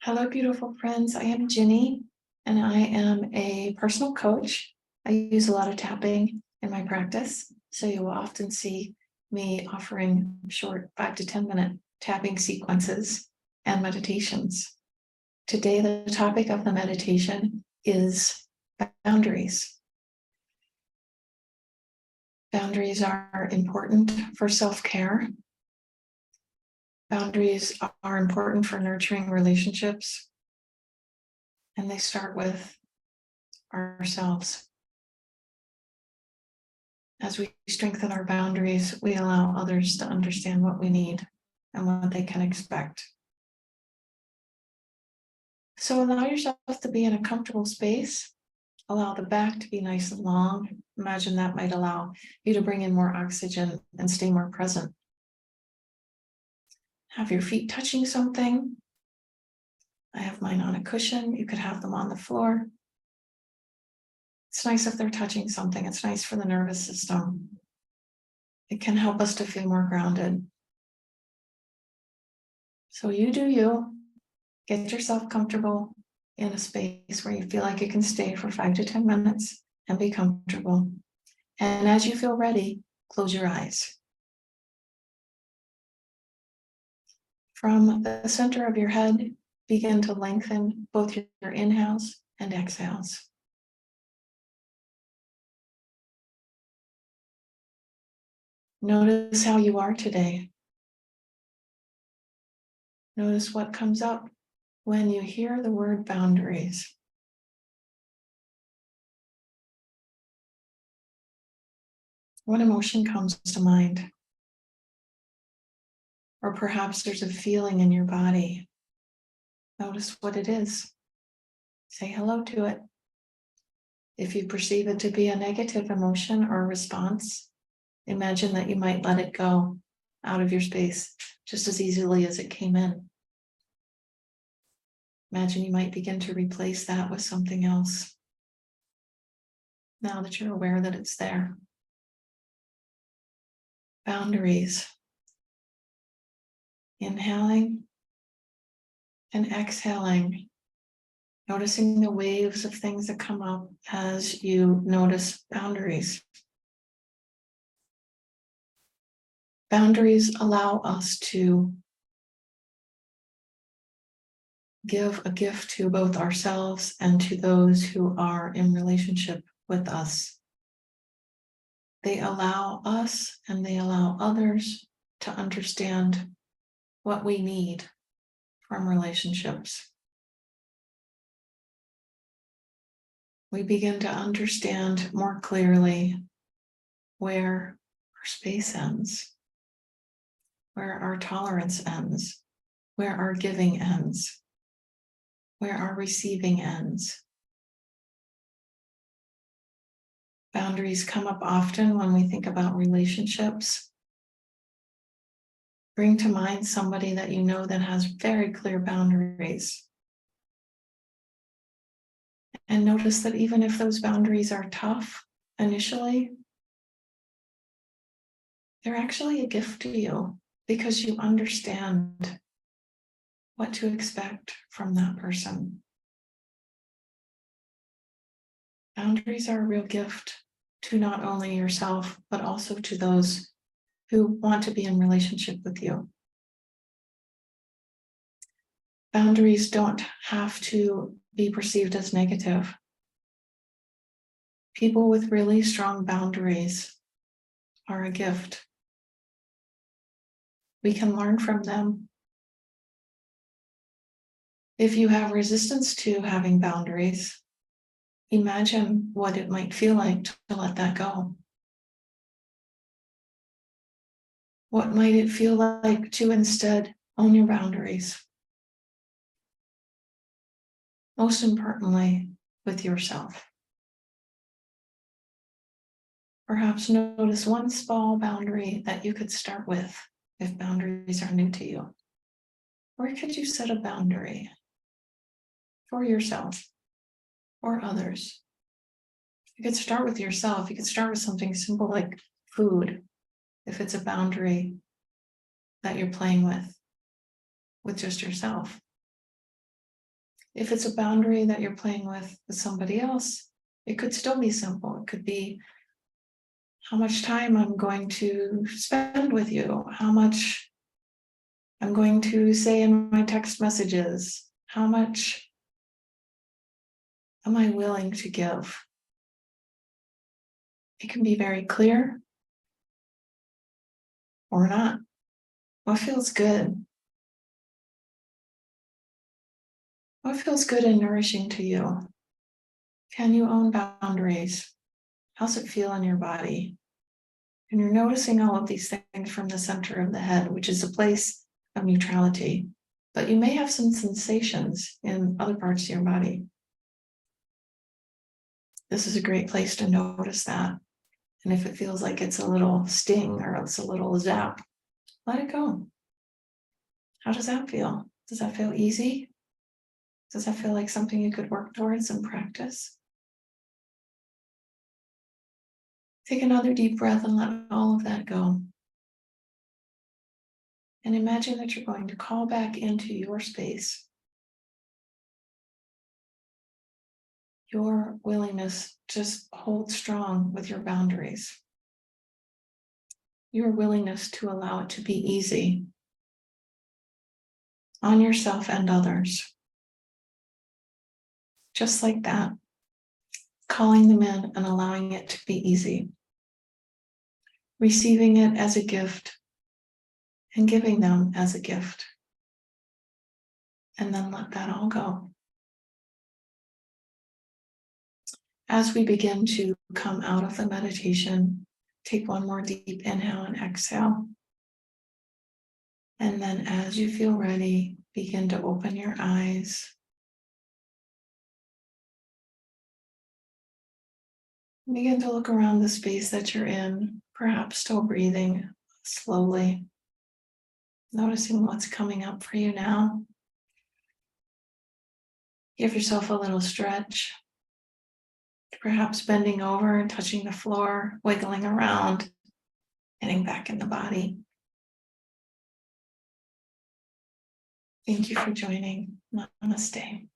Hello, beautiful friends. I am Ginny, and I am a personal coach. I use a lot of tapping in my practice, so you will often see me offering short 5 to 10 minute tapping sequences and meditations. Today, the topic of the meditation is boundaries. Boundaries are important for self-care. Boundaries are important for nurturing relationships, and they start with ourselves. As we strengthen our boundaries, we allow others to understand what we need and what they can expect. So allow yourself to be in a comfortable space. Allow the back to be nice and long. Imagine that might allow you to bring in more oxygen and stay more present. Have your feet touching something. I have mine on a cushion. You could have them on the floor. It's nice if they're touching something. It's nice for the nervous system. It can help us to feel more grounded. So you do you. Get yourself comfortable in a space where you feel like you can stay for 5 to 10 minutes and be comfortable. And as you feel ready, close your eyes. From the center of your head, begin to lengthen both your inhales and exhales. Notice how you are today. Notice what comes up when you hear the word boundaries. What emotion comes to mind? Or perhaps there's a feeling in your body. Notice what it is. Say hello to it. If you perceive it to be a negative emotion or response, imagine that you might let it go out of your space just as easily as it came in. Imagine you might begin to replace that with something else now that you're aware that it's there. Boundaries. Inhaling and exhaling. Noticing the waves of things that come up as you notice boundaries. Boundaries allow us to give a gift to both ourselves and to those who are in relationship with us. They allow us and they allow others to understand what we need from relationships. We begin to understand more clearly where our space ends, where our tolerance ends, where our giving ends, where our receiving ends. Boundaries come up often when we think about relationships. Bring to mind somebody that you know that has very clear boundaries. And notice that even if those boundaries are tough initially, they're actually a gift to you because you understand what to expect from that person. Boundaries are a real gift to not only yourself, but also to those who want to be in relationship with you. Boundaries don't have to be perceived as negative. People with really strong boundaries are a gift. We can learn from them. If you have resistance to having boundaries, imagine what it might feel like to let that go. What might it feel like to instead own your boundaries? Most importantly, with yourself. Perhaps notice one small boundary that you could start with if boundaries are new to you. Where could you set a boundary for yourself or others? You could start with yourself. You could start with something simple like food, if it's a boundary that you're playing with just yourself. If it's a boundary that you're playing with somebody else, it could still be simple. It could be how much time I'm going to spend with you, how much I'm going to say in my text messages, how much am I willing to give? It can be very clear or not. What feels good? What feels good and nourishing to you? Can you own boundaries? How's it feel in your body? And you're noticing all of these things from the center of the head, which is a place of neutrality. But you may have some sensations in other parts of your body. This is a great place to notice that. And if it feels like it's a little sting or it's a little zap, let it go. How does that feel? Does that feel easy? Does that feel like something you could work towards and practice? Take another deep breath and let all of that go. And imagine that you're going to call back into your space, your willingness to just hold strong with your boundaries, your willingness to allow it to be easy on yourself and others. Just like that, calling them in and allowing it to be easy, receiving it as a gift and giving them as a gift. And then let that all go. As we begin to come out of the meditation, take one more deep inhale and exhale. And then as you feel ready, begin to open your eyes. Begin to look around the space that you're in, perhaps still breathing slowly, noticing what's coming up for you now. Give yourself a little stretch, perhaps bending over and touching the floor, wiggling around, getting back in the body. Thank you for joining. Namaste.